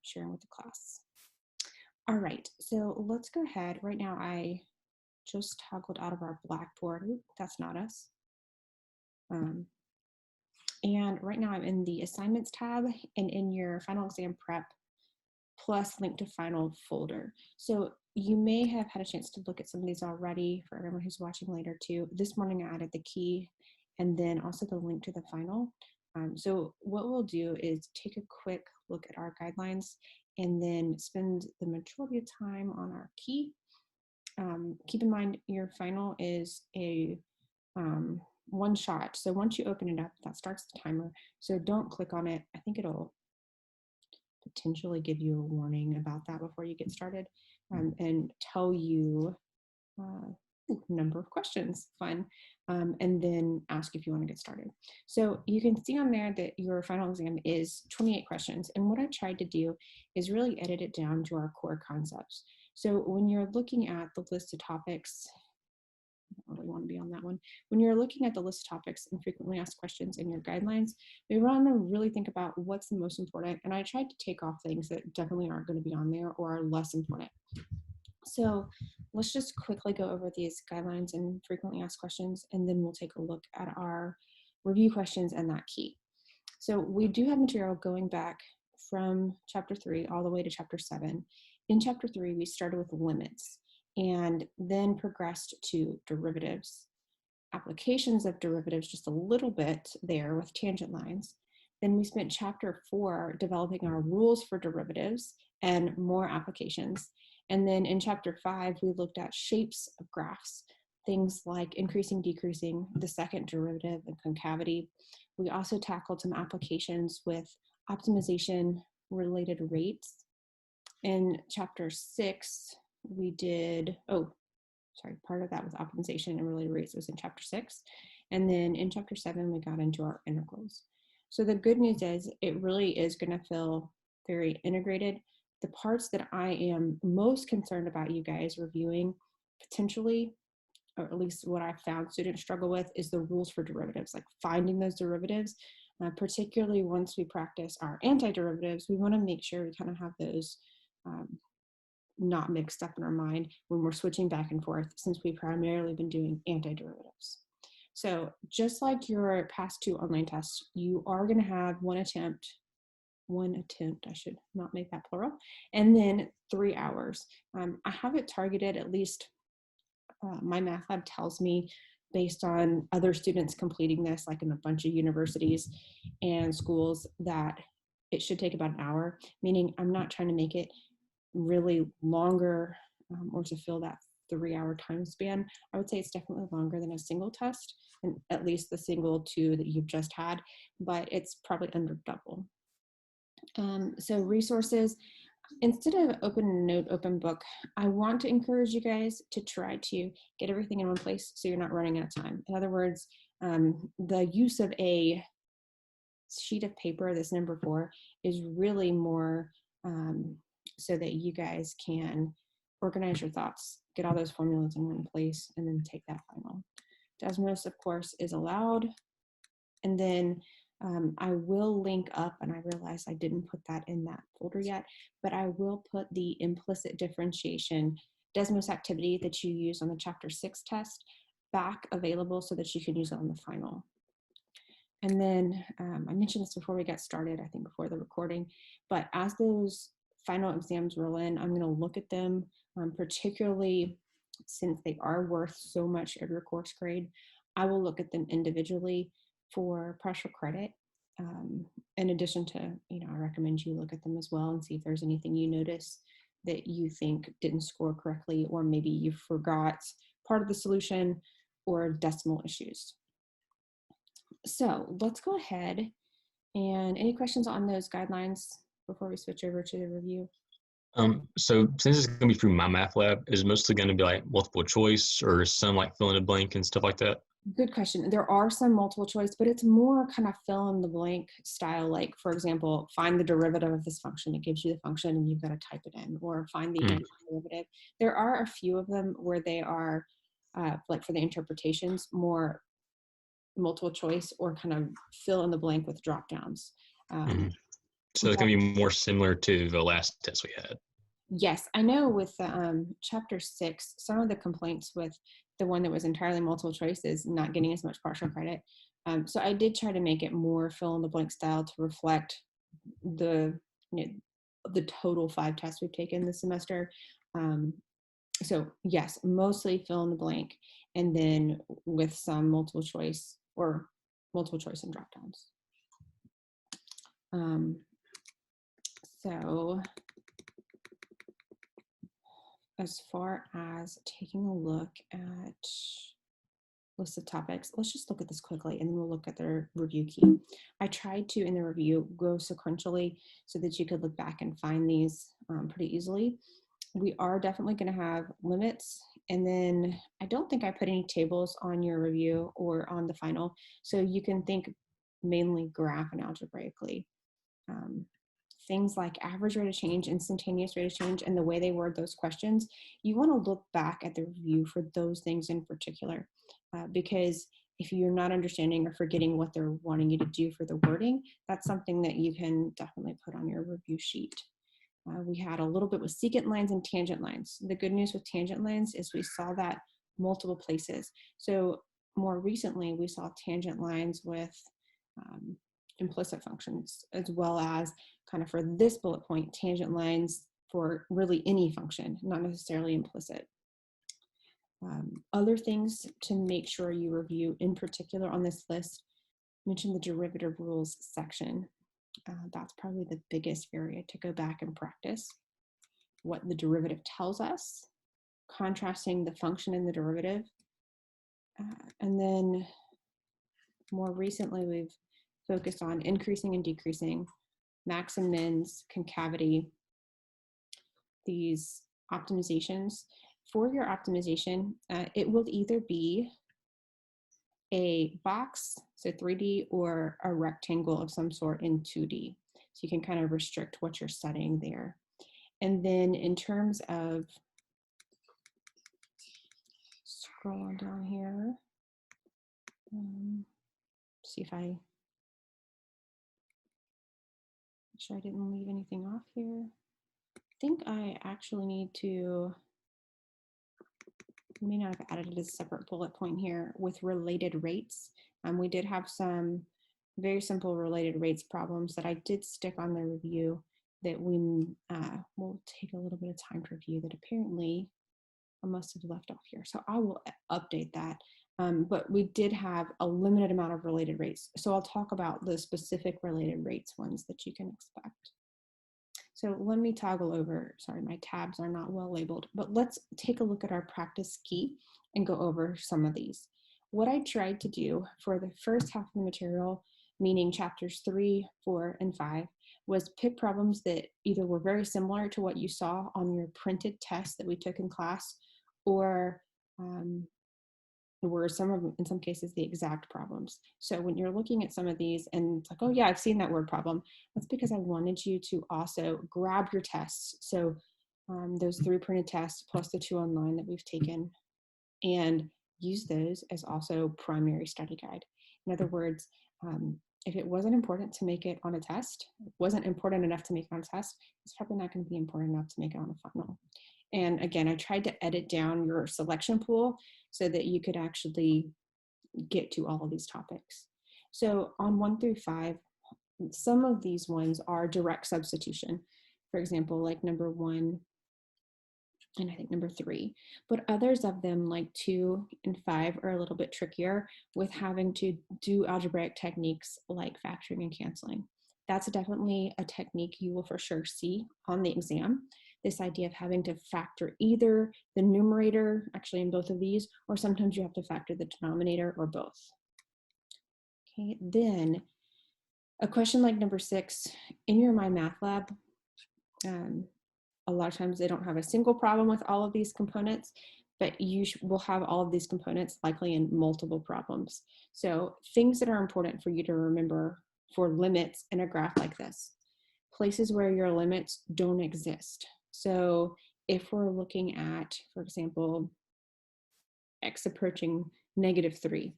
sharing with the class. All right, so let's go ahead. Right now I just toggled out of our Blackboard. Ooh, that's not us. And right now I'm in the assignments tab and in your final exam prep plus link to final folder. So you may have had a chance to look at some of these already for everyone who's watching later too. This morning I added the key and then also the link to the final. So what we'll do is take a quick look at our guidelines and then spend the majority of time on our key. Keep in mind your final is a one shot. So once you open it up, that starts the timer. So don't click on it. I think it'll potentially give you a warning about that before you get started, and tell you number of questions, fun, and then ask if you want to get started. So you can see on there that your final exam is 28 questions. And what I tried to do is really edit it down to our core concepts. So when you're looking at the list of topics, I don't really want to be on that one. When you're looking at the list of topics and frequently asked questions in your guidelines, we want to really think about what's the most important. And I tried to take off things that definitely aren't going to be on there or are less important. So let's just quickly go over these guidelines and frequently asked questions, and then we'll take a look at our review questions and that key. So we do have material going back from chapter 3 all the way to chapter 7. In chapter 3, we started with limits and then progressed to derivatives, applications of derivatives just a little bit there with tangent lines. Then we spent chapter 4 developing our rules for derivatives and more applications. And then in chapter 5, we looked at shapes of graphs, things like increasing, decreasing, the second derivative, and concavity. We also tackled some applications with optimization related rates. In chapter 6, we did, part of that was optimization and related rates was in chapter 6. And then in chapter 7, we got into our integrals. So the good news is it really is going to feel very integrated. The parts that I am most concerned about you guys reviewing potentially, or at least what I found students struggle with, is the rules for derivatives, like finding those derivatives. Particularly once we practice our antiderivatives, we want to make sure we kind of have those not mixed up in our mind when we're switching back and forth, since we've primarily been doing antiderivatives. So just like your past 2 online tests, you are going to have one attempt, I should not make that plural, and then 3 hours. I have it targeted, at least my math lab tells me, based on other students completing this, like in a bunch of universities and schools, that it should take about an hour, meaning I'm not trying to make it really longer or to fill that 3-hour time span. I would say it's definitely longer than a single test, and at least the single 2 that you've just had, but it's probably under double. So resources, instead of open note, open book, I want to encourage you guys to try to get everything in one place so you're not running out of time. In other words, the use of a sheet of paper, this number 4, is really more so that you guys can organize your thoughts, get all those formulas in one place, and then take that final. Desmos, of course, is allowed. And then I will link up, and I realize I didn't put that in that folder yet, but I will put the implicit differentiation Desmos activity that you use on the chapter 6 test back available so that you can use it on the final. And then I mentioned this before we got started, I think before the recording, but as those final exams roll in, I'm going to look at them, particularly since they are worth so much of your course grade. I will look at them individually for partial credit. In addition to, I recommend you look at them as well and see if there's anything you notice that you think didn't score correctly, or maybe you forgot part of the solution or decimal issues. So let's go ahead, and any questions on those guidelines before we switch over to the review? So since it's going to be through my math lab, is it mostly going to be like multiple choice or some like fill in the blank and stuff like that? Good question. There are some multiple choice, but it's more kind of fill in the blank style. Like, for example, find the derivative of this function. It gives you the function and you've got to type it in, or find the antiderivative. There are a few of them where they are, like for the interpretations, more multiple choice or kind of fill in the blank with drop downs. So it's going to be more similar to the last test we had. Yes, I know with chapter 6, some of the complaints with the one that was entirely multiple choice is not getting as much partial credit. So I did try to make it more fill in the blank style to reflect the the total 5 tests we've taken this semester. So yes, mostly fill in the blank, and then with some multiple choice and drop downs. So as far as taking a look at list of topics, let's just look at this quickly and then we'll look at the review key. I tried to, in the review, go sequentially so that you could look back and find these pretty easily. We are definitely going to have limits, and then I don't think I put any tables on your review or on the final, so you can think mainly graph and algebraically. Things like average rate of change, instantaneous rate of change, and the way they word those questions, you want to look back at the review for those things in particular, because if you're not understanding or forgetting what they're wanting you to do for the wording, that's something that you can definitely put on your review sheet. We had a little bit with secant lines and tangent lines. The good news with tangent lines is we saw that multiple places. So more recently, we saw tangent lines with implicit functions, as well as kind of for this bullet point, tangent lines for really any function, not necessarily implicit. Other things to make sure you review in particular on this list, mention the derivative rules section. That's probably the biggest area to go back and practice what the derivative tells us, contrasting the function and the derivative. And then more recently, we've focused on increasing and decreasing, max and mins, concavity, these optimizations. For your optimization, it will either be a box, so 3D, or a rectangle of some sort in 2D. So you can kind of restrict what you're setting there. And then in terms of, scroll on down here, see if make sure I didn't leave anything off here. I think I actually need to, may not have added a separate bullet point here with related rates. We did have some very simple related rates problems that I did stick on the review that we will take a little bit of time to review that apparently I must have left off here. So I will update that. But we did have a limited amount of related rates. So I'll talk about the specific related rates ones that you can expect. So let me toggle over, sorry, my tabs are not well labeled, but let's take a look at our practice key and go over some of these. What I tried to do for the first half of the material, meaning chapters 3, 4, and 5, was pick problems that either were very similar to what you saw on your printed test that we took in class, or were in some cases, the exact problems. So when you're looking at some of these and it's like, oh yeah, I've seen that word problem, that's because I wanted you to also grab your tests. So those 3 printed tests plus the 2 online that we've taken, and use those as also primary study guide. In other words, if it wasn't important to make it on a test, wasn't important enough to make it on a test, it's probably not going to be important enough to make it on a final. And again, I tried to edit down your selection pool so that you could actually get to all of these topics. So on 1 through 5, some of these ones are direct substitution. For example, like number 1 and I think number 3, but others of them like 2 and 5 are a little bit trickier with having to do algebraic techniques like factoring and canceling. That's definitely a technique you will for sure see on the exam. This idea of having to factor either the numerator, actually in both of these, or sometimes you have to factor the denominator or both. Okay, then a question like number 6, in your MyMathLab, a lot of times they don't have a single problem with all of these components, but you will have all of these components likely in multiple problems. So things that are important for you to remember for limits in a graph like this, places where your limits don't exist. So if we're looking at, for example, x approaching -3,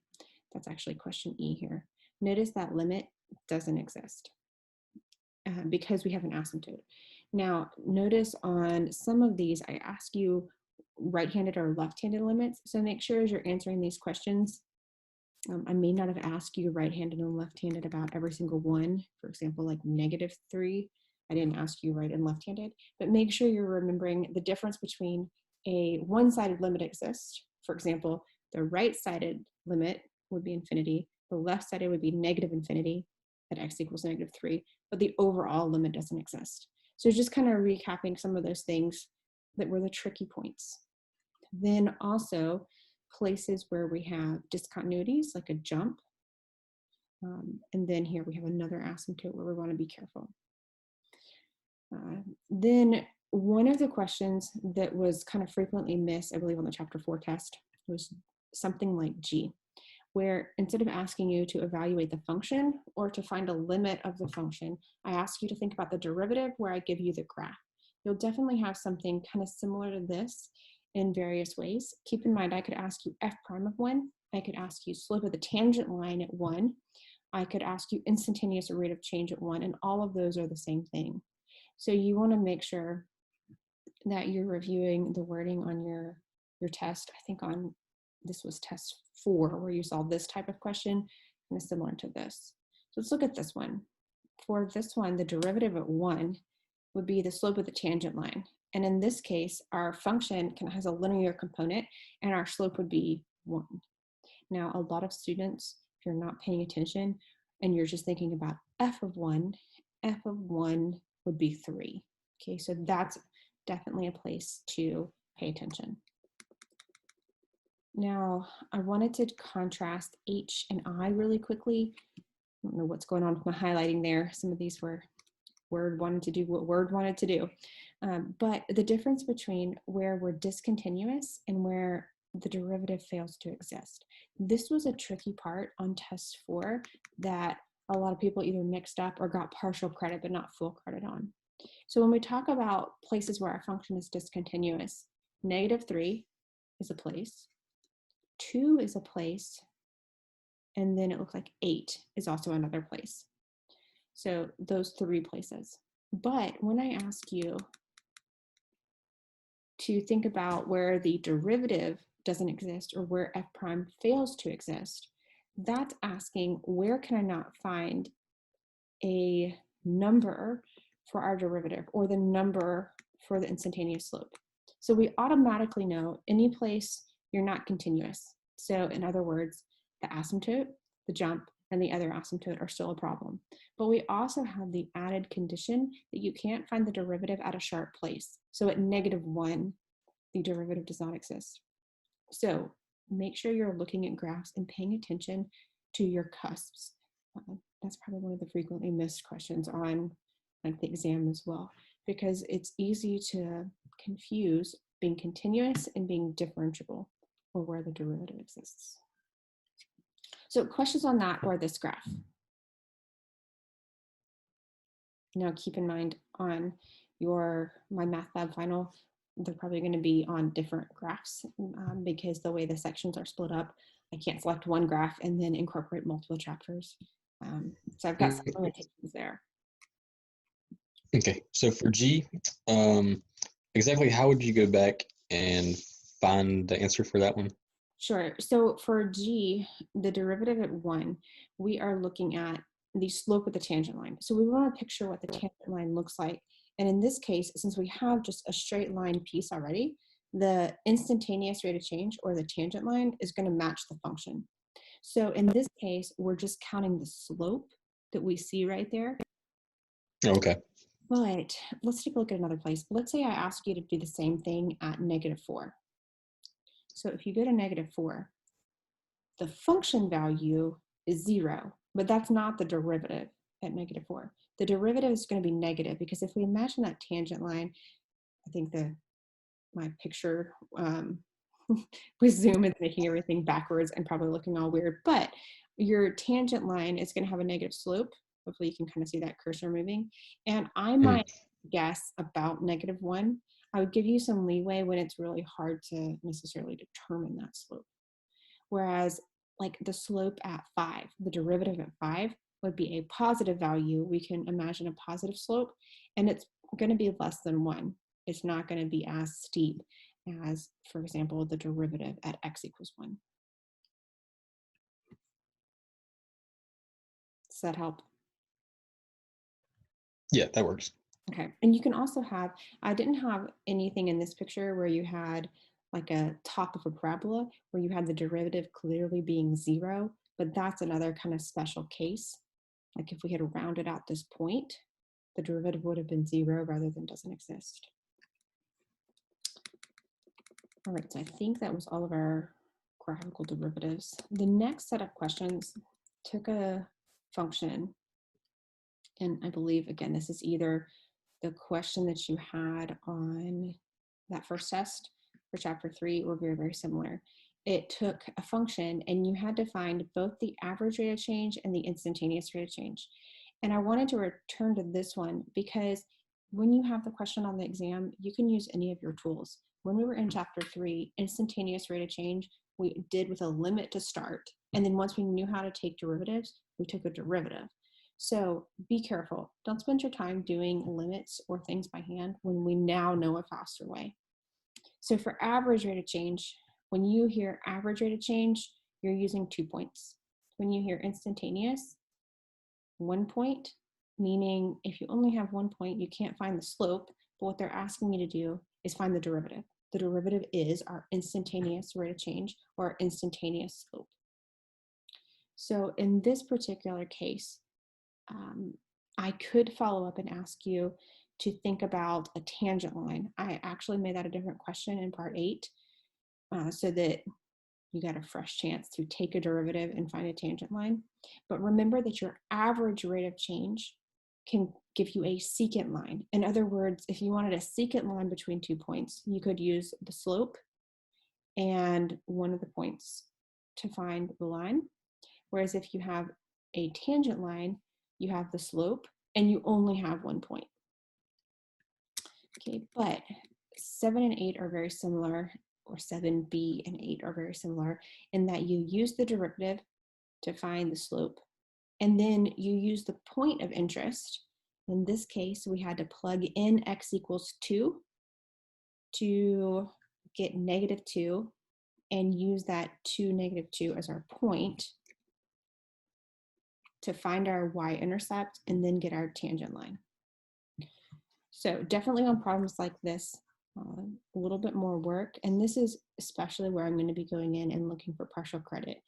that's actually question E here. Notice that limit doesn't exist. because we have an asymptote. Now, notice on some of these, I ask you right-handed or left-handed limits. So make sure as you're answering these questions, I may not have asked you right-handed and left-handed about every single one. For example, like -3, I didn't ask you right and left-handed, but make sure you're remembering the difference between a one-sided limit exists. For example, the right-sided limit would be infinity, the left-sided would be -infinity at x equals -3, but the overall limit doesn't exist. So just kind of recapping some of those things that were the tricky points. Then also places where we have discontinuities, like a jump. And then here we have another asymptote where we want to be careful. Then one of the questions that was kind of frequently missed, I believe on the chapter 4 test, was something like G, where instead of asking you to evaluate the function or to find a limit of the function, I ask you to think about the derivative where I give you the graph. You'll definitely have something kind of similar to this in various ways. Keep in mind, I could ask you f prime of 1. I could ask you slope of the tangent line at 1. I could ask you instantaneous rate of change at 1, and all of those are the same thing. So you want to make sure that you're reviewing the wording on your test. I think on this was test 4 where you saw this type of question, kind of similar to this. So let's look at this one. For this one, the derivative at 1 would be the slope of the tangent line. And in this case, our function has a linear component and our slope would be 1. Now, a lot of students, if you're not paying attention and you're just thinking about f of 1 would be 3. Okay, so that's definitely a place to pay attention. Now, I wanted to contrast H and I really quickly. I don't know what's going on with my highlighting there. Some of these were Word wanted to do what Word wanted to do. But the difference between where we're discontinuous and where the derivative fails to exist. This was a tricky part on test 4 that a lot of people either mixed up or got partial credit but not full credit on. So when we talk about places where our function is discontinuous, -3 is a place, 2 is a place, and then it looks like 8 is also another place. So those 3 places. But when I ask you to think about where the derivative doesn't exist or where f prime fails to exist, that's asking where can I not find a number for our derivative or the number for the instantaneous slope. So we automatically know any place you're not continuous. So in other words, the asymptote, the jump, and the other asymptote are still a problem. But we also have the added condition that you can't find the derivative at a sharp place. So at -1, the derivative does not exist. So make sure you're looking at graphs and paying attention to your cusps. That's probably one of the frequently missed questions on like the exam as well, because it's easy to confuse being continuous and being differentiable or where the derivative exists. So questions on that or this graph. Now keep in mind on my math lab final, they're probably going to be on different graphs because the way the sections are split up, I can't select one graph and then incorporate multiple chapters. So I've got some limitations there. Okay, so for G, exactly how would you go back and find the answer for that one? Sure. So for G, the derivative at 1, we are looking at the slope of the tangent line. So we want to picture what the tangent line looks like. And in this case, since we have just a straight line piece already, the instantaneous rate of change or the tangent line is going to match the function. So in this case, we're just counting the slope that we see right there. Okay. But let's take a look at another place. Let's say I ask you to do the same thing at -4. So if you go to -4, the function value is 0, but that's not the derivative at -4. The derivative is going to be negative because if we imagine that tangent line, I think my picture with Zoom is making everything backwards and probably looking all weird, but your tangent line is going to have a negative slope. Hopefully you can kind of see that cursor moving. And I might guess about -1. I would give you some leeway when it's really hard to necessarily determine that slope. Whereas like the slope at 5, the derivative at 5 would be a positive value, we can imagine a positive slope, and it's going to be less than 1. It's not going to be as steep as, for example, the derivative at x equals 1. Does that help? Yeah, that works. Okay, and you can also have, I didn't have anything in this picture where you had like a top of a parabola where you had the derivative clearly being 0, but that's another kind of special case. Like if we had rounded out this point, the derivative would have been 0 rather than doesn't exist. All right, so I think that was all of our graphical derivatives. The next set of questions took a function, and I believe, again, this is either the question that you had on that first test for chapter 3 or very, very similar. It took a function and you had to find both the average rate of change and the instantaneous rate of change. And I wanted to return to this one because when you have the question on the exam, you can use any of your tools. When we were in chapter 3, instantaneous rate of change, we did with a limit to start. And then once we knew how to take derivatives, we took a derivative. So be careful. Don't spend your time doing limits or things by hand when we now know a faster way. So for average rate of change, when you hear average rate of change, you're using 2 points. When you hear instantaneous, 1 point, meaning if you only have 1 point, you can't find the slope, but what they're asking you to do is find the derivative. The derivative is our instantaneous rate of change or instantaneous slope. So in this particular case, I could follow up and ask you to think about a tangent line. I actually made that a different question in part 8 so that you got a fresh chance to take a derivative and find a tangent line. But remember that your average rate of change can give you a secant line. In other words, if you wanted a secant line between 2 points, you could use the slope and one of the points to find the line. Whereas if you have a tangent line, you have the slope and you only have 1 point. Okay, but 7 and 8 are very similar, or 7b and 8 are very similar in that you use the derivative to find the slope, and then you use the point of interest. In this case, we had to plug in x equals 2 to get -2 and use that 2, -2 as our point to find our y-intercept and then get our tangent line. So definitely on problems like this, a little bit more work. And this is especially where I'm going to be going in and looking for partial credit.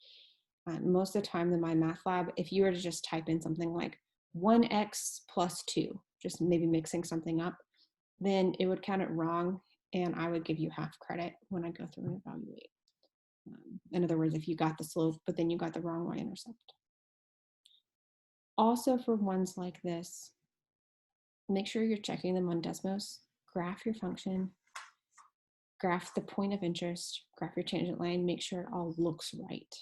Most of the time in my math lab, if you were to just type in something like 1x plus 2, just maybe mixing something up, then it would count it wrong and I would give you half credit when I go through and evaluate. In other words, if you got the slope, but then you got the wrong y-intercept. Also for ones like this, make sure you're checking them on Desmos, graph your function, graph the point of interest, graph your tangent line, make sure it all looks right.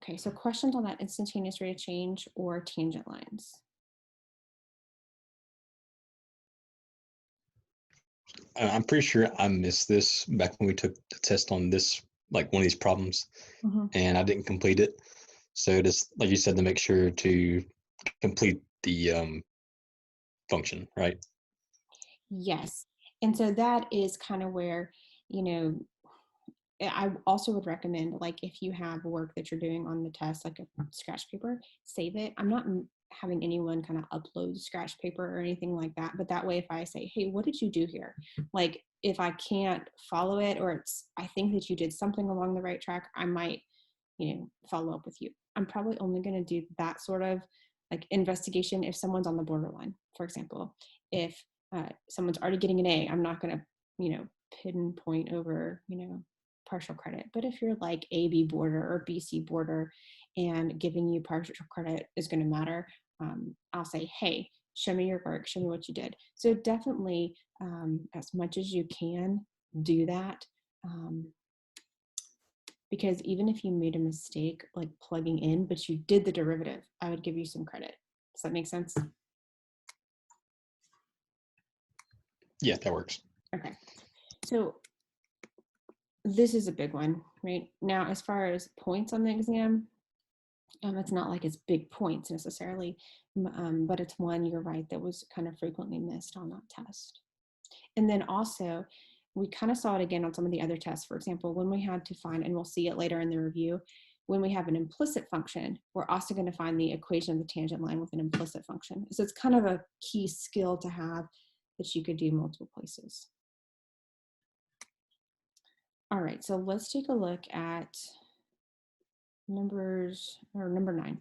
Okay, so questions on that instantaneous rate of change or tangent lines? I'm pretty sure I missed this back when we took the test on this, like one of these problems, and I didn't complete it. So just like you said, to make sure to complete the function, right? Yes, and so that is kind of where, you know, I also would recommend, like, if you have work that you're doing on the test, like a scratch paper, save it. I'm not having anyone kind of upload scratch paper or anything like that, but that way if I say, hey, what did you do here? Like, if I can't follow it, or it's, I think that you did something along the right track, I might, you know, follow up with you. I'm probably only going to do that sort of like investigation if someone's on the borderline. For example, if someone's already getting an A, I'm not going to, you know, pinpoint over, you know, partial credit. But if you're like AB border or BC border and giving you partial credit is going to matter, I'll say, hey, show me your work, show me what you did. So definitely, as much as you can, do that. Because even if you made a mistake like plugging in, but you did the derivative, I would give you some credit. Does that make sense? Yeah, that works. Okay. So this is a big one, right? Now, as far as points on the exam, It's not like it's big points necessarily, but it's one, you're right, that was kind of frequently missed on that test. And then also, we kind of saw it again on some of the other tests. For example, when we had to find, and we'll see it later in the review, when we have an implicit function, we're also going to find the equation of the tangent line with an implicit function. So it's kind of a key skill to have that you could do multiple places. All right, so let's take a look at number 9.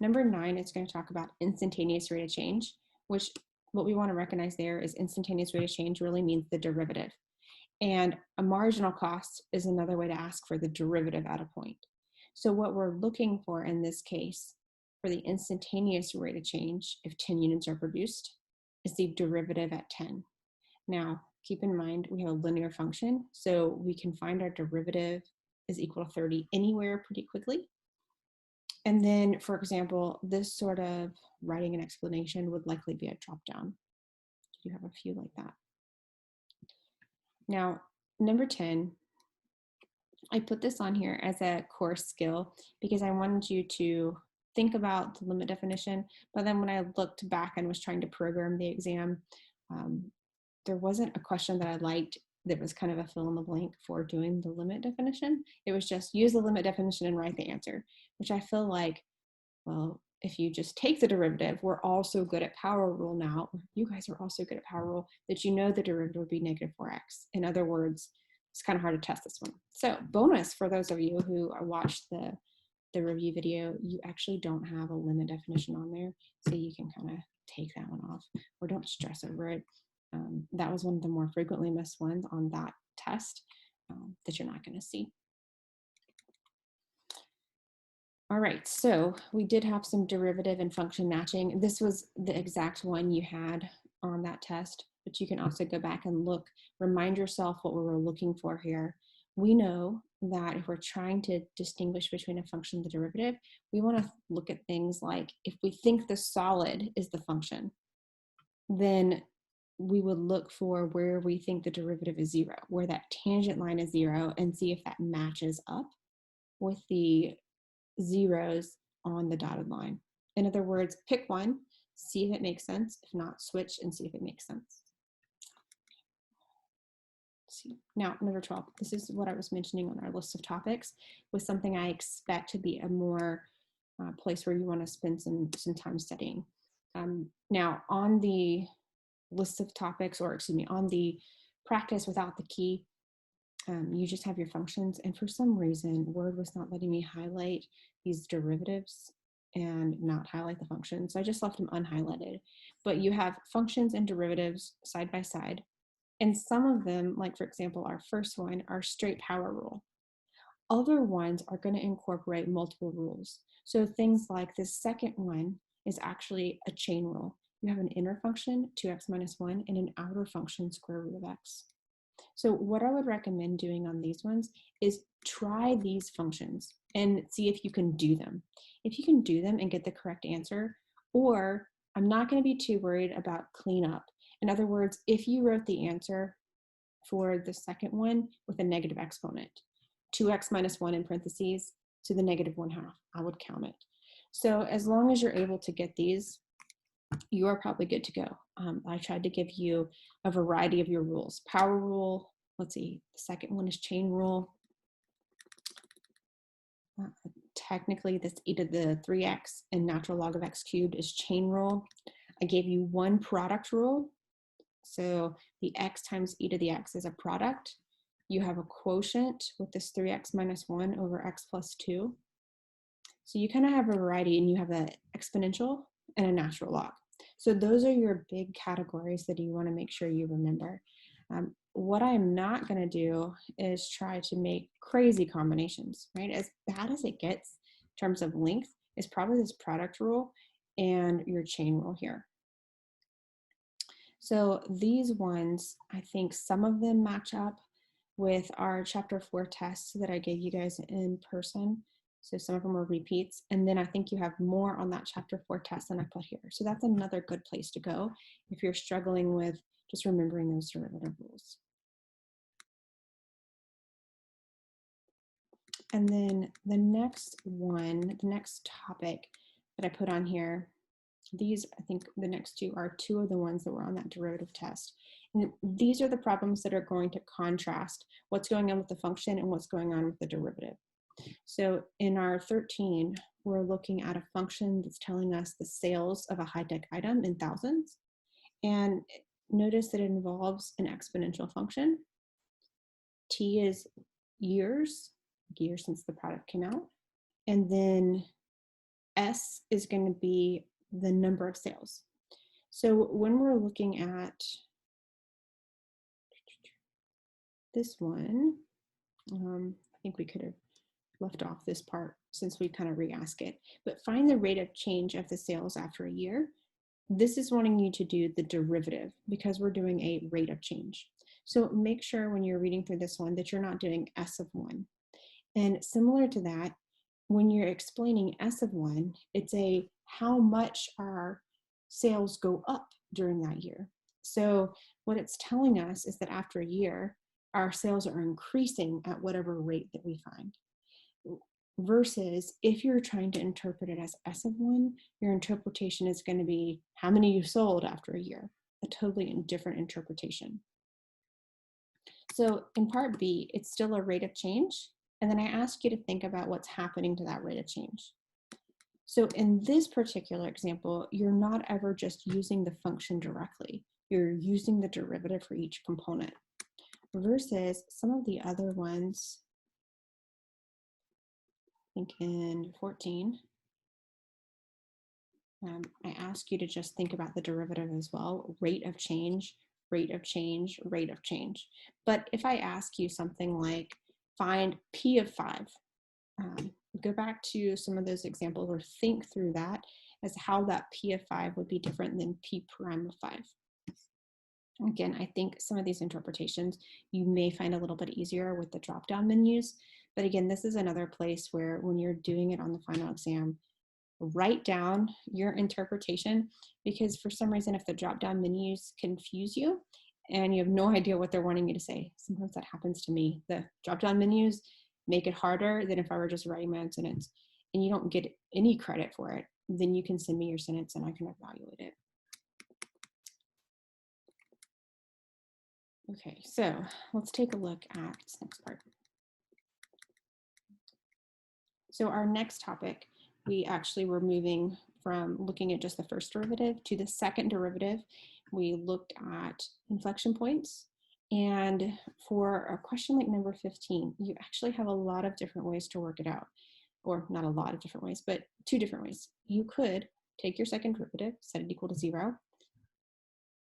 Number 9 is going to talk about instantaneous rate of change, which what we want to recognize there is instantaneous rate of change really means the derivative. And a marginal cost is another way to ask for the derivative at a point. So what we're looking for in this case for the instantaneous rate of change, if 10 units are produced, is the derivative at 10. Now, keep in mind, we have a linear function, so we can find our derivative is equal to 30 anywhere pretty quickly. And then, for example, this sort of writing an explanation would likely be a drop-down. You have a few like that. Now, number 10, I put this on here as a course skill because I wanted you to think about the limit definition, but then when I looked back and was trying to program the exam, there wasn't a question that I liked that was kind of a fill in the blank for doing the limit definition. It was just use the limit definition and write the answer, which I feel like, well, if you just take the derivative, we're all so good at power rule now, you guys are also good at power rule, that you know the derivative would be negative 4x. In other words, it's kind of hard to test this one. So bonus for those of you who watched the review video, you actually don't have a limit definition on there, so you can kind of take that one off or don't stress over it. That was one of the more frequently missed ones on that test that you're not going to see. All right, so we did have some derivative and function matching. This was the exact one you had on that test, but you can also go back and look, remind yourself what we were looking for here. We know that if we're trying to distinguish between a function and the derivative, we want to look at things like if we think the solid is the function, then we would look for where we think the derivative is 0, where that tangent line is 0, and see if that matches up with the zeros on the dotted line. In other words, pick one, see if it makes sense. If not, switch and see if it makes sense. Now, number 12, this is what I was mentioning on our list of topics, was something I expect to be a more place where you want to spend some time studying. Now, on the list of topics, or excuse me, on the practice without the key, you just have your functions, and for some reason Word was not letting me highlight these derivatives and not highlight the functions, so I just left them unhighlighted. But you have functions and derivatives side by side, and some of them, like for example our first one, are straight power rule. Other ones are going to incorporate multiple rules, so things like this second one is actually a chain rule. You have an inner function, 2x minus 1, and an outer function, square root of x. So what I would recommend doing on these ones is try these functions and see if you can do them. If you can do them and get the correct answer, or I'm not going to be too worried about cleanup. In other words, if you wrote the answer for the second one with a negative exponent, 2x minus 1 in parentheses to the negative 1/2, I would count it. So as long as you're able to get these, you are probably good to go. I tried to give you a variety of your rules. Power rule, let's see, the second one is chain rule. Technically, this e to the 3x and natural log of x cubed is chain rule. I gave you one product rule. So the x times e to the x is a product. You have a quotient with this 3x minus 1 over x plus 2. So you kind of have a variety, and you have an exponential and a natural log. So those are your big categories that you want to make sure you remember. What I'm not going to do is try to make crazy combinations, right? As bad as it gets in terms of length is probably this product rule and your chain rule here. So these ones, I think some of them match up with our chapter 4 tests that I gave you guys in person. So some of them are repeats, and then I think you have more on that chapter 4 test than I put here. So that's another good place to go if you're struggling with just remembering those derivative rules. And then the next one, the next topic that I put on here, these, I think the next two are two of the ones that were on that derivative test. And these are the problems that are going to contrast what's going on with the function and what's going on with the derivative. So in our 13, we're looking at a function that's telling us the sales of a high-tech item in thousands. And notice that it involves an exponential function. T is years since the product came out. And then S is going to be the number of sales. So when we're looking at this one, I think we could have left off this part since we kind of re-ask it, but find the rate of change of the sales after a year. This is wanting you to do the derivative because we're doing a rate of change. So make sure when you're reading through this one that you're not doing S of 1. And similar to that, when you're explaining S of 1, it's a how much our sales go up during that year. So what it's telling us is that after a year, our sales are increasing at whatever rate that we find. Versus if you're trying to interpret it as S of 1, your interpretation is going to be how many you sold after a year, a totally different interpretation. So in part B, it's still a rate of change. And then I ask you to think about what's happening to that rate of change. So in this particular example, you're not ever just using the function directly. You're using the derivative for each component. Versus some of the other ones, I think in 14, I ask you to just think about the derivative as well, rate of change, rate of change, rate of change. But if I ask you something like, find P of 5, go back to some of those examples or think through that as how that P of 5 would be different than P prime of 5. Again, I think some of these interpretations you may find a little bit easier with the drop-down menus. But again, this is another place where when you're doing it on the final exam, write down your interpretation, because for some reason, if the drop-down menus confuse you and you have no idea what they're wanting you to say, sometimes that happens to me. The drop-down menus make it harder than if I were just writing my own sentence, and you don't get any credit for it. Then you can send me your sentence and I can evaluate it. Okay, so let's take a look at this next part. So our next topic, we actually were moving from looking at just the first derivative to the second derivative. We looked at inflection points. And for a question like number 15, you actually have a lot of different ways to work it out. Or not a lot of different ways, but two different ways. You could take your second derivative, set it equal to 0.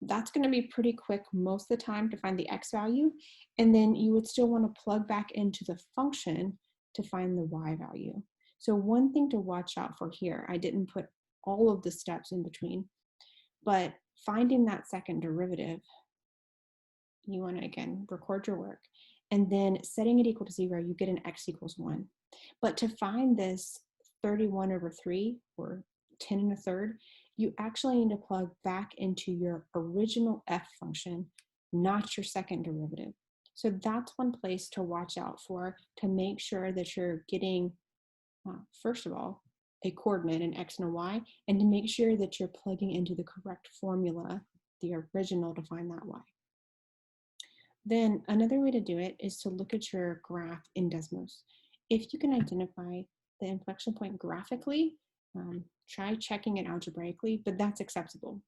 That's going to be pretty quick most of the time to find the x value. And then you would still want to plug back into the function to find the y value. So one thing to watch out for here, I didn't put all of the steps in between, but finding that second derivative, you want to, again, record your work. And then setting it equal to 0, you get an x equals 1. But to find this 31 over 3, or 10 and a third, you actually need to plug back into your original f function, not your second derivative. So that's one place to watch out for to make sure that you're getting, first of all, a coordinate, an x and a y, and to make sure that you're plugging into the correct formula, the original, to find that y. Then another way to do it is to look at your graph in Desmos. If you can identify the inflection point graphically, try checking it algebraically, but that's acceptable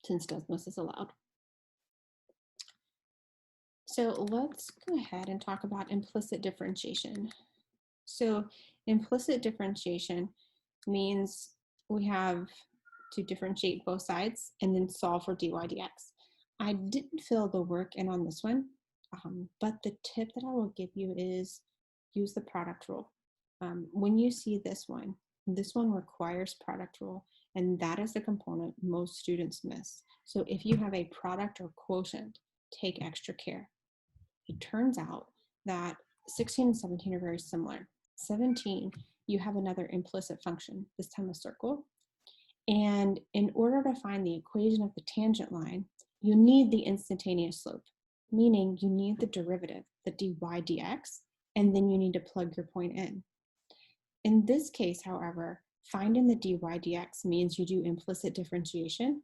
since Desmos is allowed. So let's go ahead and talk about implicit differentiation. So implicit differentiation means we have to differentiate both sides and then solve for dy dx. I didn't fill the work in on this one, but the tip that I will give you is use the product rule. When you see this one requires product rule, and that is the component most students miss. So if you have a product or quotient, take extra care. It turns out that 16 and 17 are very similar. 17, you have another implicit function, this time a circle. And in order to find the equation of the tangent line, you need the instantaneous slope, meaning you need the derivative, the dy dx, and then you need to plug your point in. In this case, however, finding the dy dx means you do implicit differentiation,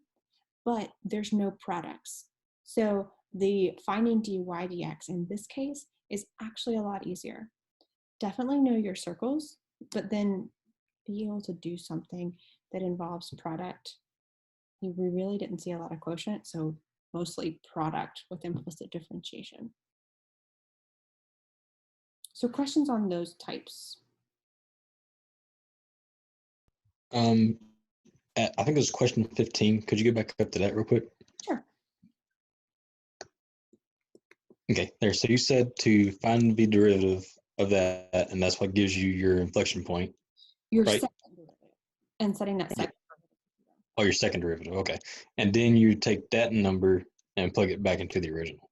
but there's no products. So the finding dy dx in this case is actually a lot easier. Definitely know your circles, but then be able to do something that involves product. We really didn't see a lot of quotient, so mostly product with implicit differentiation. So questions on those types? I think it was question 15. Could you go back up to that real quick? Sure. Okay, there. So you said to find the derivative of that, and that's what gives you your inflection point. Your right? second derivative and setting that second. Oh, your second derivative. Okay. And then you take that number and plug it back into the original.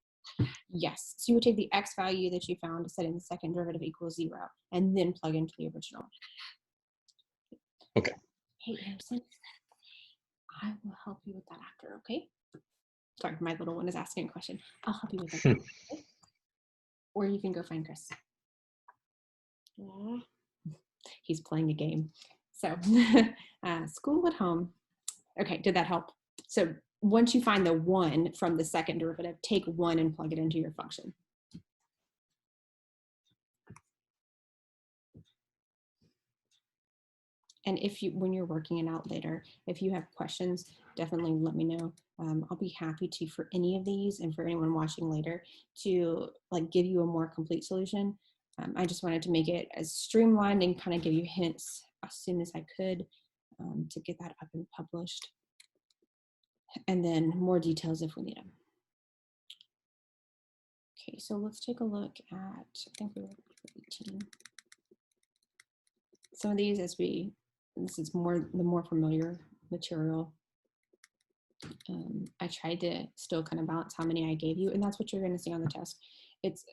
Yes. So you would take the x value that you found, set in the second derivative equals 0, and then plug into the original. Okay. Hey, Harrison, I will help you with that after, okay? Sorry, my little one is asking a question. I'll help you with that. Okay? Or you can go find Chris. Yeah. He's playing a game. So school at home. Okay, did that help? So once you find the 1 from the second derivative, take 1 and plug it into your function. And if you, when you're working it out later, if you have questions, definitely let me know. I'll be happy to, for any of these and for anyone watching later, to like give you a more complete solution. I just wanted to make it as streamlined and kind of give you hints as soon as I could to get that up and published. And then more details if we need them. Okay, so let's take a look at, I think we were 18. Some of these, as we, this is more the more familiar material. I tried to still kind of balance how many I gave you, and that's what you're going to see on the test. It's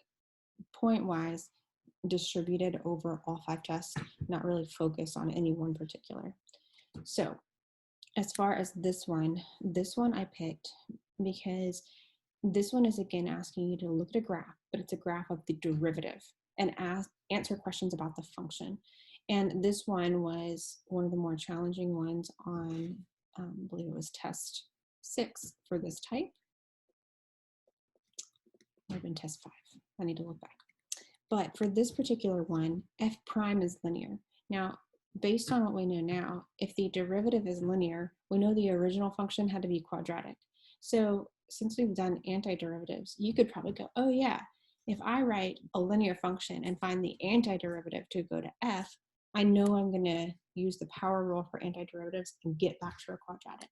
point-wise distributed over all 5 tests, not really focused on any one particular. So as far as this one I picked because this one is again asking you to look at a graph, but it's a graph of the derivative and answer questions about the function. And this one was one of the more challenging ones on, I believe it was test 6 for this type. Might have been test 5. I need to look back. But for this particular one, f prime is linear. Now, based on what we know now, if the derivative is linear, we know the original function had to be quadratic. So since we've done antiderivatives, you could probably go, oh yeah, if I write a linear function and find the antiderivative to go to f, I know I'm going to use the power rule for antiderivatives and get back to a quadratic.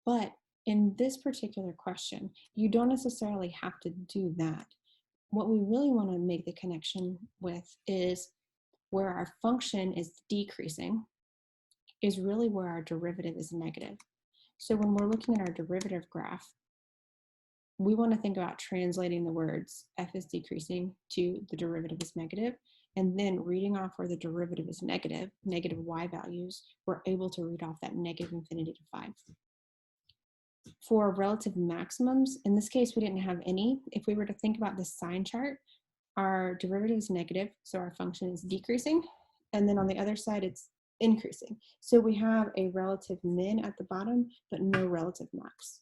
But in this particular question, you don't necessarily have to do that. What we really want to make the connection with is where our function is decreasing is really where our derivative is negative. So when we're looking at our derivative graph, we want to think about translating the words f is decreasing to the derivative is negative, and then reading off where the derivative is negative y values, we're able to read off that negative infinity to 5. For relative maximums, in this case, we didn't have any. If we were to think about the sign chart, our derivative is negative, so our function is decreasing. And then on the other side, it's increasing. So we have a relative min at the bottom, but no relative max.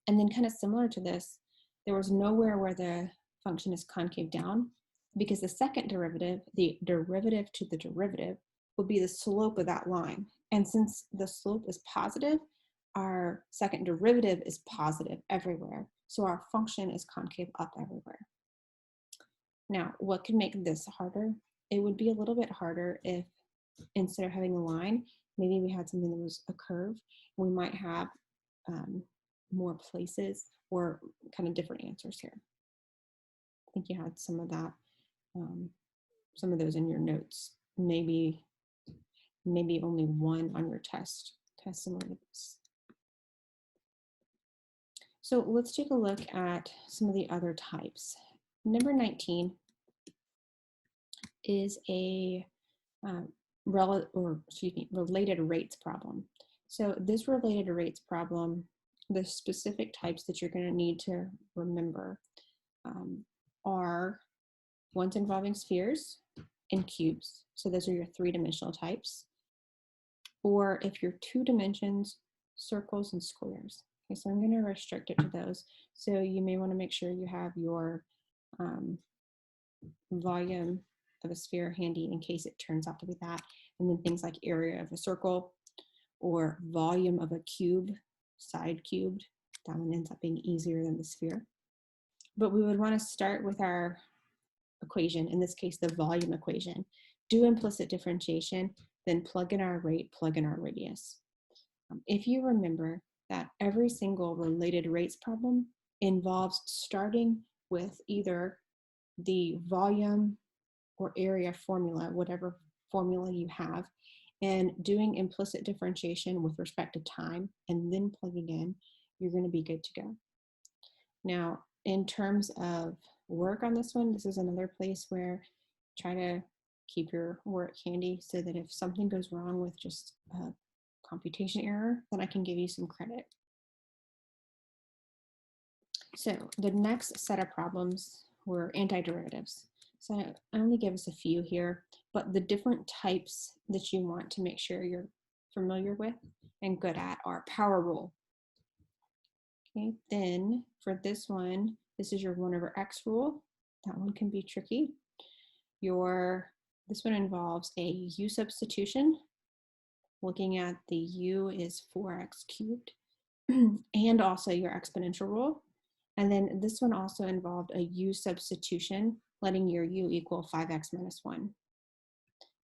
And then kind of similar to this, there was nowhere where the function is concave down because the second derivative, the derivative to the derivative, would be the slope of that line. And since the slope is positive, our second derivative is positive everywhere. So our function is concave up everywhere. Now, what could make this harder? It would be a little bit harder if instead of having a line, maybe we had something that was a curve. We might have more places or kind of different answers here. I think you had some of that, some of those in your notes. Maybe only one on your test similar to this. So let's take a look at some of the other types. Number 19 is a related rates problem. So this related rates problem, the specific types that you're going to need to remember are ones involving spheres and cubes. So those are your three-dimensional types. Or if you're two dimensions, circles and squares. Okay, so I'm going to restrict it to those. So you may want to make sure you have your volume of a sphere handy in case it turns out to be that. And then things like area of a circle or volume of a cube, side cubed. That one ends up being easier than the sphere. But we would want to start with our equation, in this case, the volume equation. Do implicit differentiation, then plug in our rate, plug in our radius. If you remember that every single related rates problem involves starting with either the volume or area formula, whatever formula you have, and doing implicit differentiation with respect to time and then plugging in, you're going to be good to go. Now, in terms of work on this one, this is another place where try to keep your work handy so that if something goes wrong with just a computation error, then I can give you some credit. So the next set of problems were antiderivatives. So I only give us a few here, but the different types that you want to make sure you're familiar with and good at are power rule. Okay, then for this one, this is your 1/x rule. That one can be tricky. This one involves a u substitution. Looking at the u is 4x cubed, and also your exponential rule. And then this one also involved a u substitution, letting your u equal 5x minus 1.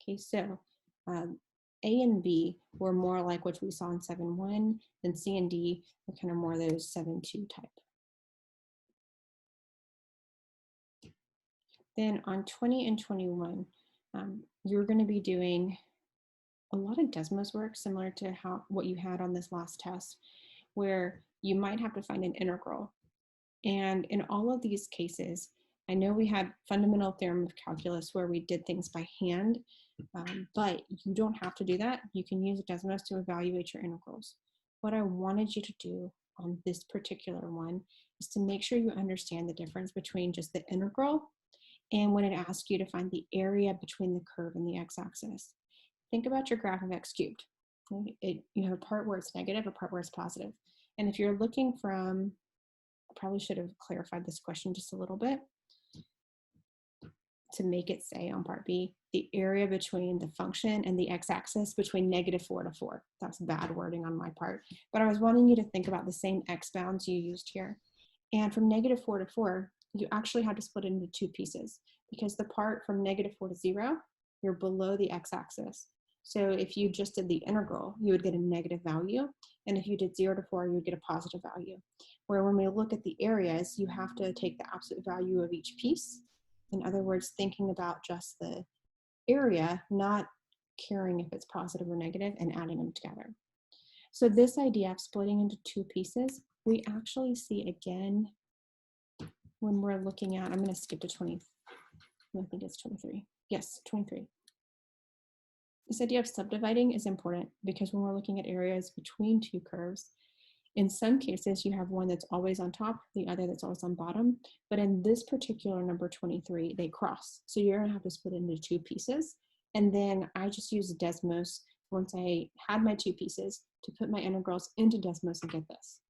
Okay, so A and B were more like what we saw in 7.1, and C and D were kind of more those 7.2 type. Then on 20 and 21, you're going to be doing a lot of Desmos work similar to what you had on this last test, where you might have to find an integral. And in all of these cases, I know we had fundamental theorem of calculus where we did things by hand, but you don't have to do that. You can use Desmos to evaluate your integrals. What I wanted you to do on this particular one is to make sure you understand the difference between just the integral and when it asks you to find the area between the curve and the x-axis. Think about your graph of x cubed. You have a part where it's negative, a part where it's positive. And if you're looking from, I probably should have clarified this question just a little bit to make it say on part B, the area between the function and the x-axis between -4 to 4. That's bad wording on my part. But I was wanting you to think about the same x bounds you used here. And from -4 to 4, you actually had to split it into two pieces because the part from -4 to 0, you're below the x-axis. So if you just did the integral, you would get a negative value. And if you did 0 to 4, you would get a positive value. Where when we look at the areas, you have to take the absolute value of each piece. In other words, thinking about just the area, not caring if it's positive or negative, and adding them together. So this idea of splitting into two pieces, we actually see again when we're looking at, I'm going to skip to 20, I think it's 23. Yes, 23. This idea of subdividing is important because when we're looking at areas between two curves, in some cases you have one that's always on top, the other that's always on bottom, but in this particular number 23, they cross. So you're going to have to split it into two pieces. And then I just used Desmos once I had my two pieces to put my integrals into Desmos and get this.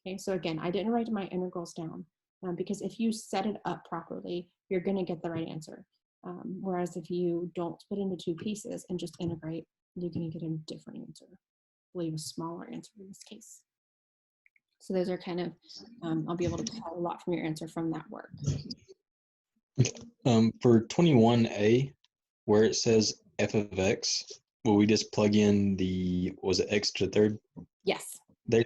Okay, so again, I didn't write my integrals down because if you set it up properly, you're going to get the right answer. Whereas if you don't split into two pieces and just integrate, you're going to get a different answer, I believe a smaller answer in this case. So those are kind of, I'll be able to tell a lot from your answer from that work. For 21A, where it says f of x, will we just plug in the, was it x to the third? Yes. There.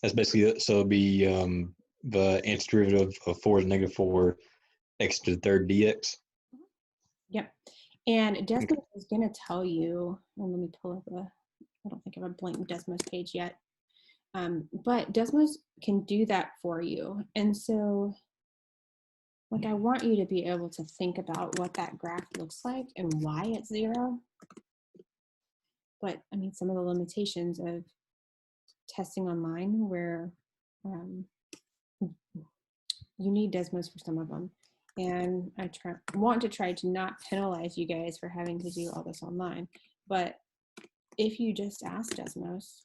That's basically it. So it'll be the antiderivative of 4 is -4, x to the third dx. Yep. And Desmos is going to tell you, well, let me pull up I don't think I have a blank Desmos page yet. But Desmos can do that for you. And so like I want you to be able to think about what that graph looks like and why it's 0. But I mean, some of the limitations of testing online where you need Desmos for some of them. And I want to try to not penalize you guys for having to do all this online. But if you just ask Desmos,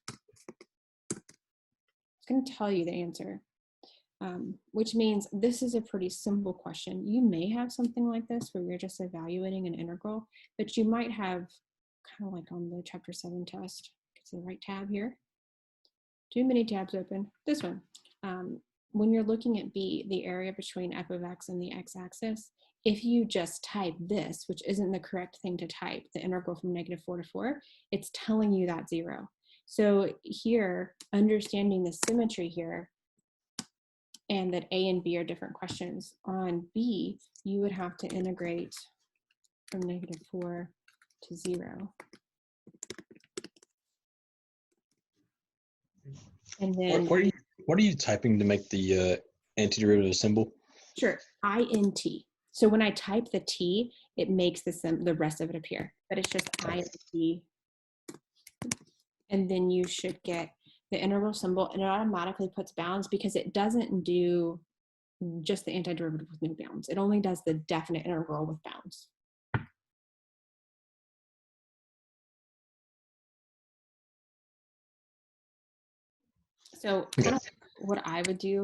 it's going to tell you the answer, which means this is a pretty simple question. You may have something like this where you're just evaluating an integral, but you might have kind of like on the chapter 7 test, it's the right tab here. Too many tabs open, this one. When you're looking at B, the area between f of x and the x-axis, if you just type this, which isn't the correct thing to type, the integral from -4 to 4, it's telling you that 0. So here, understanding the symmetry here, and that A and B are different questions, on B, you would have to integrate from -4 to 0. And then what are you typing to make the antiderivative symbol? Sure, INT. So when I type the T, it makes the rest of it appear, but it's just INT. And then you should get the integral symbol, and it automatically puts bounds because it doesn't do just the antiderivative with no bounds. It only does the definite integral with bounds. So kind of what I would do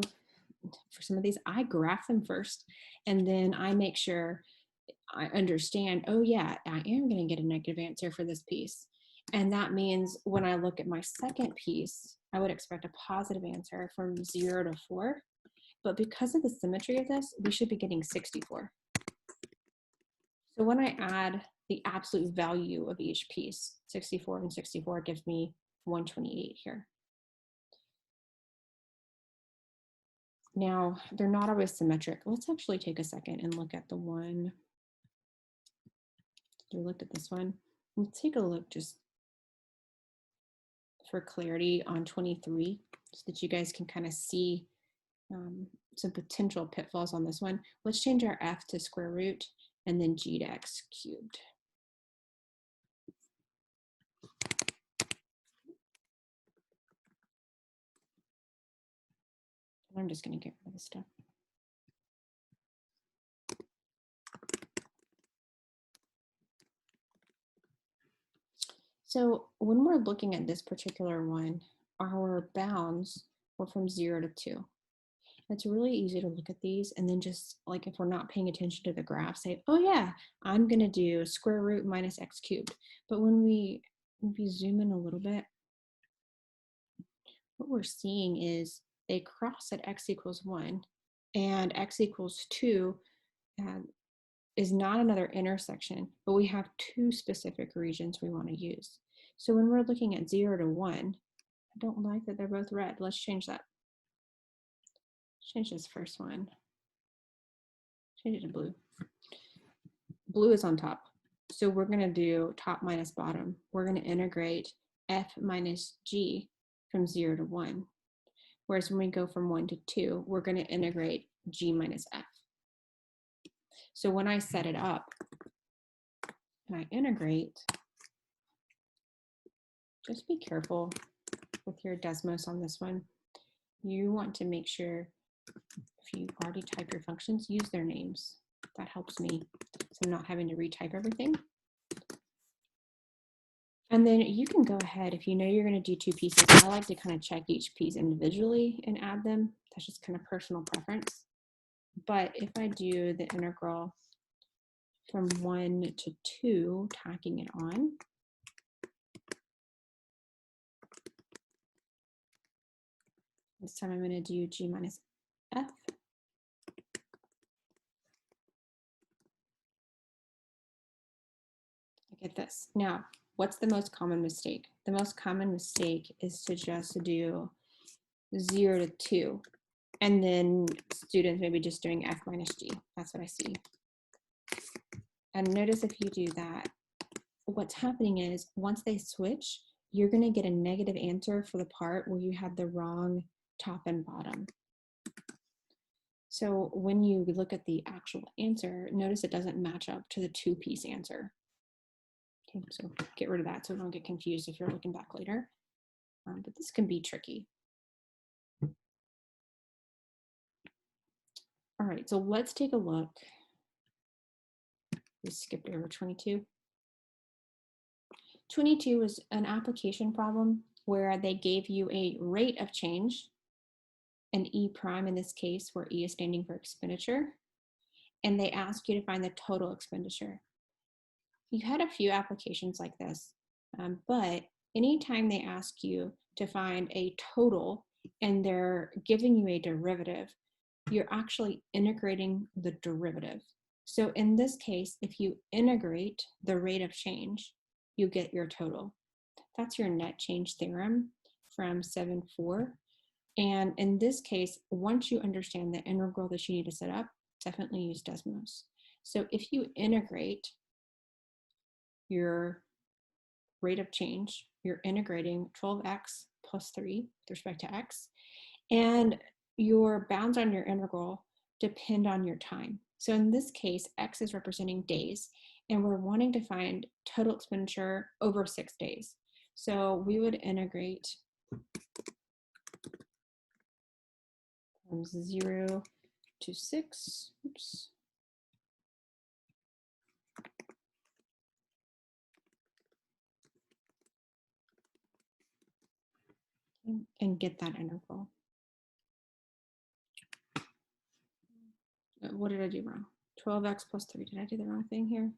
for some of these, I graph them first, and then I make sure I understand, oh yeah, I am going to get a negative answer for this piece. And that means when I look at my second piece, I would expect a positive answer from 0 to 4. But because of the symmetry of this, we should be getting 64. So when I add the absolute value of each piece, 64 and 64 gives me 128 here. Now, they're not always symmetric. Let's actually take a second and look at the one. We looked at this one. Let's take a look just for clarity on 23 so that you guys can kind of see some potential pitfalls on this one. Let's change our f to square root and then g to x cubed. I'm just going to get rid of this stuff. So when we're looking at this particular one, our bounds were from 0 to 2. It's really easy to look at these and then just like if we're not paying attention to the graph, say, oh yeah, I'm going to do square root minus x cubed. But when we zoom in a little bit, what we're seeing is they cross at x equals 1 and x equals 2 is not another intersection, but we have two specific regions we want to use. So when we're looking at 0 to 1, I don't like that they're both red. Let's change that. Change this first one. Change it to blue. Blue is on top. So we're going to do top minus bottom. We're going to integrate f minus g from 0 to 1. Whereas when we go from 1 to 2, we're going to integrate g minus f. So when I set it up and I integrate, just be careful with your Desmos on this one. You want to make sure if you already type your functions, use their names. That helps me, so I'm not having to retype everything. And then you can go ahead, if you know you're going to do two pieces, I like to kind of check each piece individually and add them. That's just kind of personal preference. But if I do the integral from 1 to 2, tacking it on, this time I'm going to do g minus f. I get this. Now, what's the most common mistake? The most common mistake is to just do 0 to 2. And then students maybe just doing f minus g. That's what I see. And notice if you do that, what's happening is once they switch, you're going to get a negative answer for the part where you had the wrong top and bottom. So when you look at the actual answer, notice it doesn't match up to the two-piece answer. Okay, so get rid of that so don't get confused if you're looking back later. But this can be tricky. All right, so let's take a look. We skipped over 22. 22 is an application problem where they gave you a rate of change, an E prime in this case, where E is standing for expenditure, and they ask you to find the total expenditure. You had a few applications like this, but anytime they ask you to find a total and they're giving you a derivative, you're actually integrating the derivative. So in this case, if you integrate the rate of change, you get your total. That's your net change theorem from 7.4. And in this case, once you understand the integral that you need to set up, definitely use Desmos. So if you integrate your rate of change, you're integrating 12x plus 3 with respect to x, and your bounds on your integral depend on your time. So in this case, x is representing days, and we're wanting to find total expenditure over 6 days. So we would integrate from 0 to 6. Oops. And get that integral. What did I do wrong? 12x plus 3. Did I do the wrong thing here?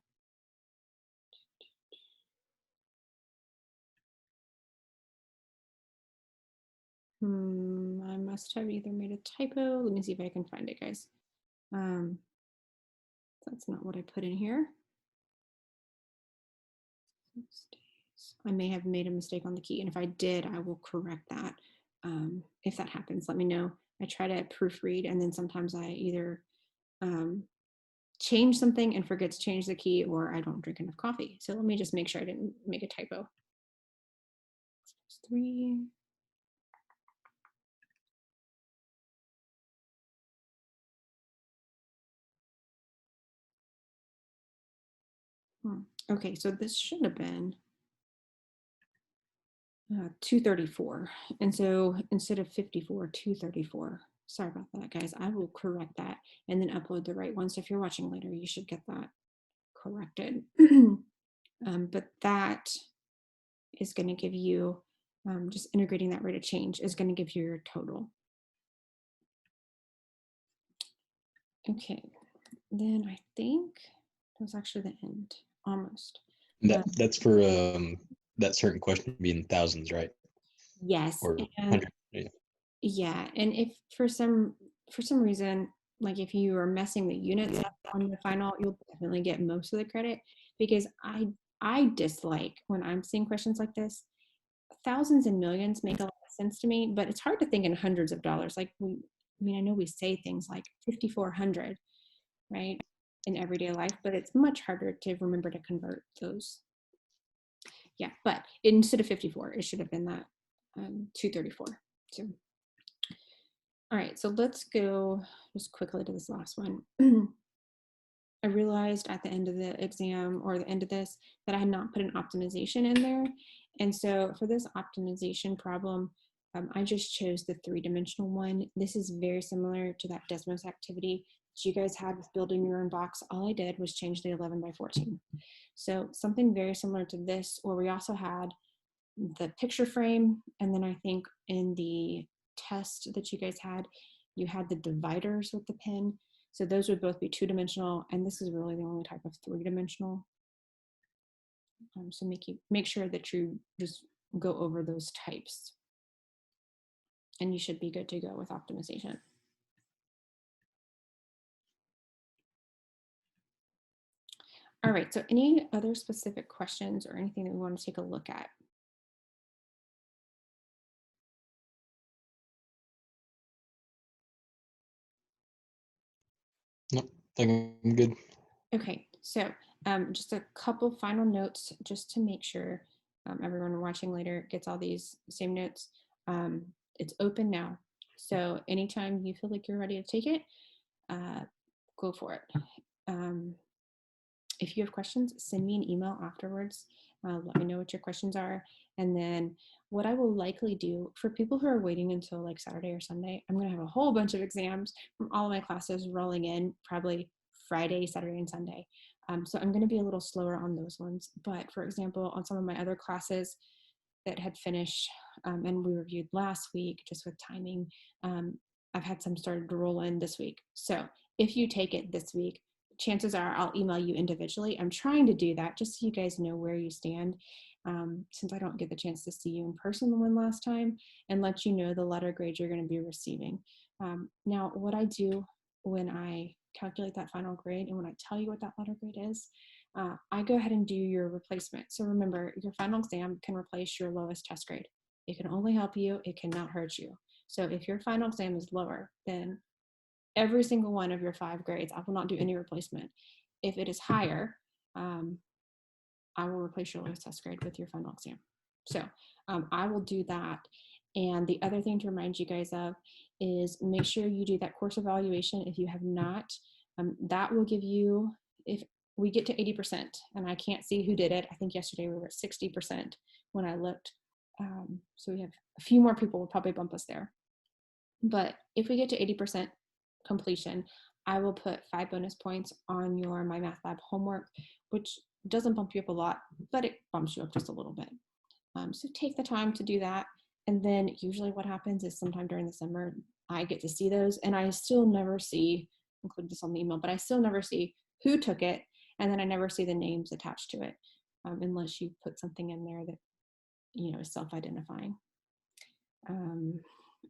I must have either made a typo. Let me see if I can find it, guys. That's not what I put in here. I may have made a mistake on the key, and if I did, I will correct that. If that happens, let me know. I try to proofread, and then sometimes I either change something and forget to change the key, or I don't drink enough coffee. So let me just make sure I didn't make a typo. 3. Okay, so this should have been 234. And so instead of 54, 234. Sorry about that, guys. I will correct that and then upload the right one. So if you're watching later, you should get that corrected. But that is going to give you, just integrating that rate of change is going to give you your total. Okay, then I think that was actually the end, almost. That's for that certain question being thousands, right? Yes. Or and yeah. Yeah, and if for some reason, like if you are messing the units up on the final, you'll definitely get most of the credit, because I dislike when I'm seeing questions like this. Thousands and millions make a lot of sense to me, but it's hard to think in hundreds of dollars. Like I know we say things like 5,400, right, in everyday life, but it's much harder to remember to convert those. Yeah, but instead of 54, it should have been that 234. So. All right, so let's go just quickly to this last one. I realized at the end of the exam, or the end of this, that I had not put an optimization in there. And so for this optimization problem, I just chose the 3-dimensional one. This is very similar to that Desmos activity that you guys had with building your own box. All I did was change the 11 by 14. So something very similar to this, where we also had the picture frame, and then I think in the test that you guys had, you had the dividers with the pen. So those would both be 2-dimensional, and this is really the only type of 3-dimensional. So make sure that you just go over those types, and you should be good to go with optimization. All right, so any other specific questions or anything that we want to take a look at? Nope, I think I'm good. Okay, so just a couple final notes just to make sure everyone watching later gets all these same notes. It's open now, so anytime you feel like you're ready to take it, go for it. If you have questions, send me an email afterwards, Let me know what your questions are. And then what I will likely do for people who are waiting until like Saturday or Sunday, I'm going to have a whole bunch of exams from all of my classes rolling in probably Friday, Saturday, and Sunday. So I'm going to be a little slower on those ones. But for example, on some of my other classes that had finished and we reviewed last week, just with timing, I've had some started to roll in this week. So if you take it this week, chances are I'll email you individually. I'm trying to do that just so you guys know where you stand, since I don't get the chance to see you in person the one last time, and let you know the letter grade you're going to be receiving. Now, what I do when I calculate that final grade and when I tell you what that letter grade is, I go ahead and do your replacement. So remember, your final exam can replace your lowest test grade. It can only help you, it cannot hurt you. So if your final exam is lower, then every single one of your 5 grades, I will not do any replacement. If it is higher, I will replace your lowest test grade with your final exam. So I will do that. And the other thing to remind you guys of is make sure you do that course evaluation. If you have not, that will give you, if we get to 80%, and I can't see who did it. I think yesterday we were at 60% when I looked. So we have a few more people will probably bump us there. But if we get to 80% completion, I will put 5 bonus points on your My Math Lab homework, which doesn't bump you up a lot, but it bumps you up just a little bit. So take the time to do that. And then usually what happens is sometime during the summer, I get to see those, and I still never see, include this on the email, but I still never see who took it, and then I never see the names attached to it, unless you put something in there that, you know, is self-identifying.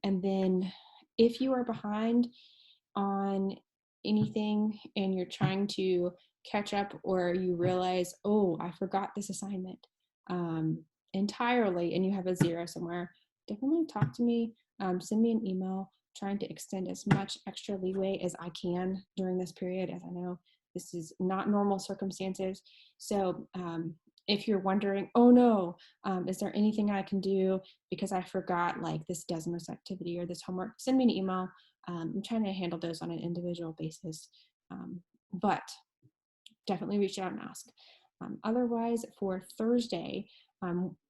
And then if you are behind on anything and you're trying to catch up, or you realize, oh, I forgot this assignment entirely, and you have a 0 somewhere, definitely talk to me, send me an email, trying to extend as much extra leeway as I can during this period, as I know this is not normal circumstances. So if you're wondering, oh no, is there anything I can do because I forgot like this Desmos activity or this homework, send me an email. I'm trying to handle those on an individual basis, but definitely reach out and ask. Otherwise, for Thursday,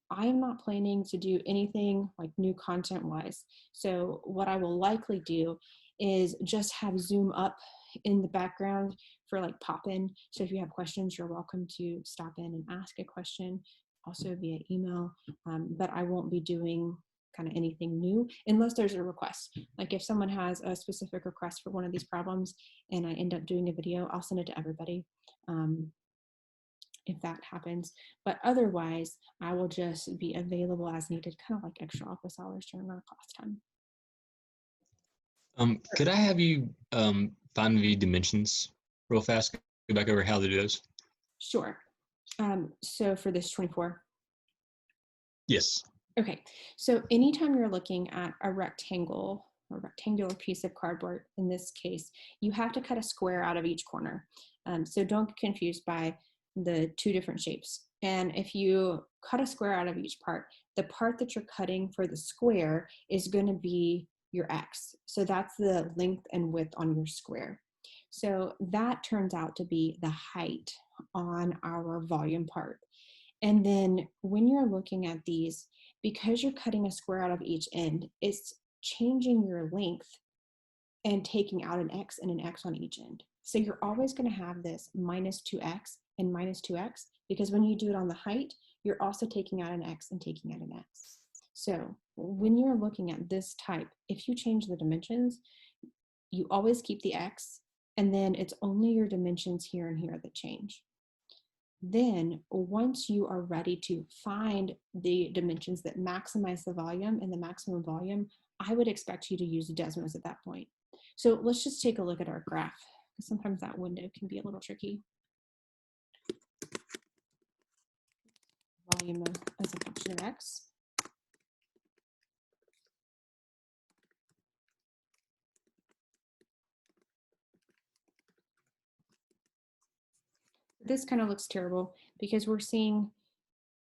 I am not planning to do anything like new content wise. So what I will likely do is just have Zoom up in the background for like pop-in. So if you have questions, you're welcome to stop in and ask a question, also via email. But I won't be doing kind of anything new unless there's a request. Like if someone has a specific request for one of these problems and I end up doing a video, I'll send it to everybody. If that happens, but otherwise I will just be available as needed, kind of like extra office hours during our class time. Could I have you find the dimensions real fast? Go back over how to do those. Sure. So for this 24. Yes. Okay. So anytime you're looking at a rectangle or rectangular piece of cardboard, in this case, you have to cut a square out of each corner. So don't get confused by the 2 different shapes. And if you cut a square out of each part, the part that you're cutting for the square is going to be your X. So that's the length and width on your square. So that turns out to be the height on our volume part. And then when you're looking at these, because you're cutting a square out of each end, it's changing your length and taking out an X and an X on each end. So you're always going to have this minus 2X and minus 2X, because when you do it on the height, you're also taking out an X and taking out an X. So when you're looking at this type, if you change the dimensions, you always keep the X, and then it's only your dimensions here and here that change. Then once you are ready to find the dimensions that maximize the volume and the maximum volume, I would expect you to use Desmos at that point. So let's just take a look at our graph, because sometimes that window can be a little tricky. Volume as a function of X. This kind of looks terrible because we're seeing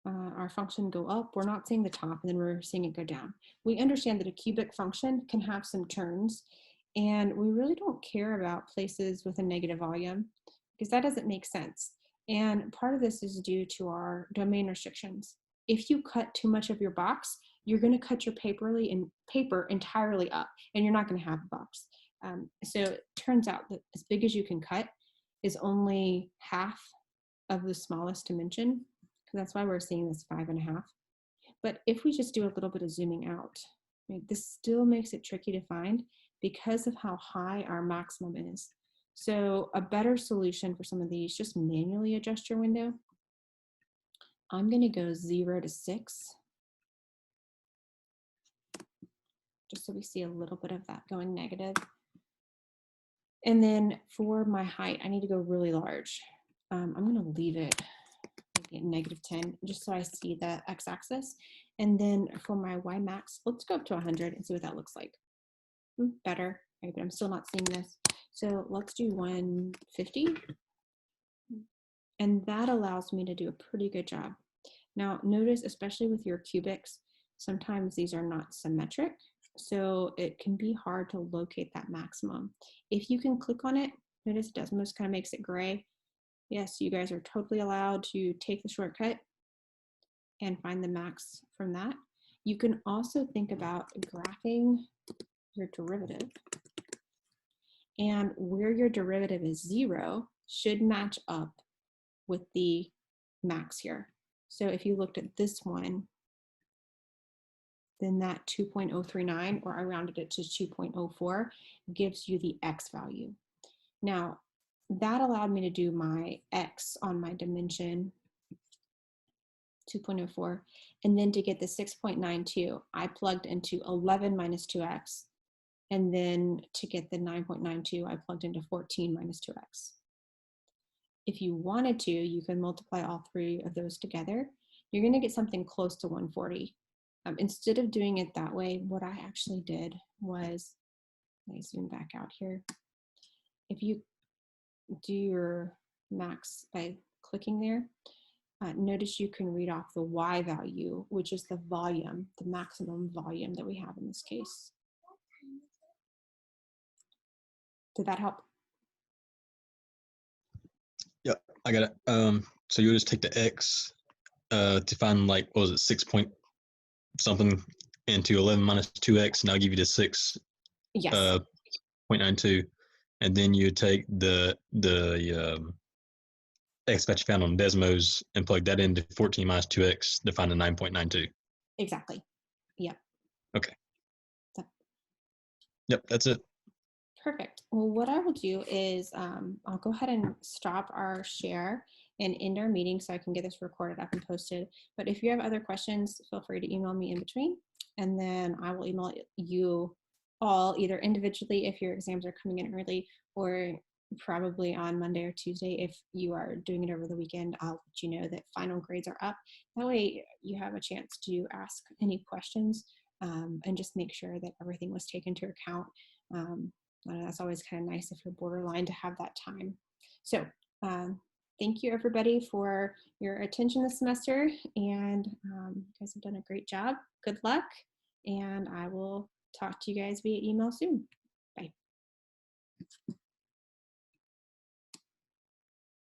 our function go up. We're not seeing the top, and then we're seeing it go down. We understand that a cubic function can have some terms, and we really don't care about places with a negative volume because that doesn't make sense. And part of this is due to our domain restrictions. If you cut too much of your box, you're going to cut your paper entirely up, and you're not going to have a box. So it turns out that as big as you can cut is only half of the smallest dimension. That's why we're seeing this 5.5. But if we just do a little bit of zooming out, right, this still makes it tricky to find because of how high our maximum is. So a better solution for some of these, just manually adjust your window. I'm going to go 0 to 6, just so we see a little bit of that going negative. And then for my height, I need to go really large. I'm going to leave it at -10, just so I see the x-axis. And then for my y max, let's go up to 100 and see what that looks like. Better, right? But I'm still not seeing this. So let's do 150. And that allows me to do a pretty good job. Now notice, especially with your cubics, sometimes these are not symmetric. So it can be hard to locate that maximum. If you can click on it, notice Desmos kind of makes it gray. Yes, you guys are totally allowed to take the shortcut and find the max from that. You can also think about graphing your derivative. And where your derivative is 0 should match up with the max here. So if you looked at this one, then that 2.039, or I rounded it to 2.04, gives you the x value. Now, that allowed me to do my x on my dimension 2.04, and then to get the 6.92, I plugged into 11 minus 2x, and then to get the 9.92, I plugged into 14 minus 2x. If you wanted to, you can multiply all three of those together. You're going to get something close to 140. Instead of doing it that way, what I actually did was, let me zoom back out here. If you do your max by clicking there, notice you can read off the y value, which is the volume, the maximum volume that we have in this case. Did that help? Yep, I got it. So you'll just take the x to find, like, what was it, 6 point something into 11 minus 2x, and I'll give you the 6. Yes. 0.92, and then you take the x that you found on Desmos and plug that into 14 minus 2x to find the 9.92. Exactly. Yep. Okay. Yep, that's it. Perfect. Well, what I will do is I'll go ahead and stop our share and end our meeting so I can get this recorded up and posted. But if you have other questions, feel free to email me in between, and then I will email you all either individually if your exams are coming in early, or probably on Monday or Tuesday if you are doing it over the weekend. I'll let you know that final grades are up. That way you have a chance to ask any questions and just make sure that everything was taken into account. That's always kind of nice if you're borderline to have that time. So thank you everybody for your attention this semester, and you guys have done a great job. Good luck, and I will talk to you guys via email soon.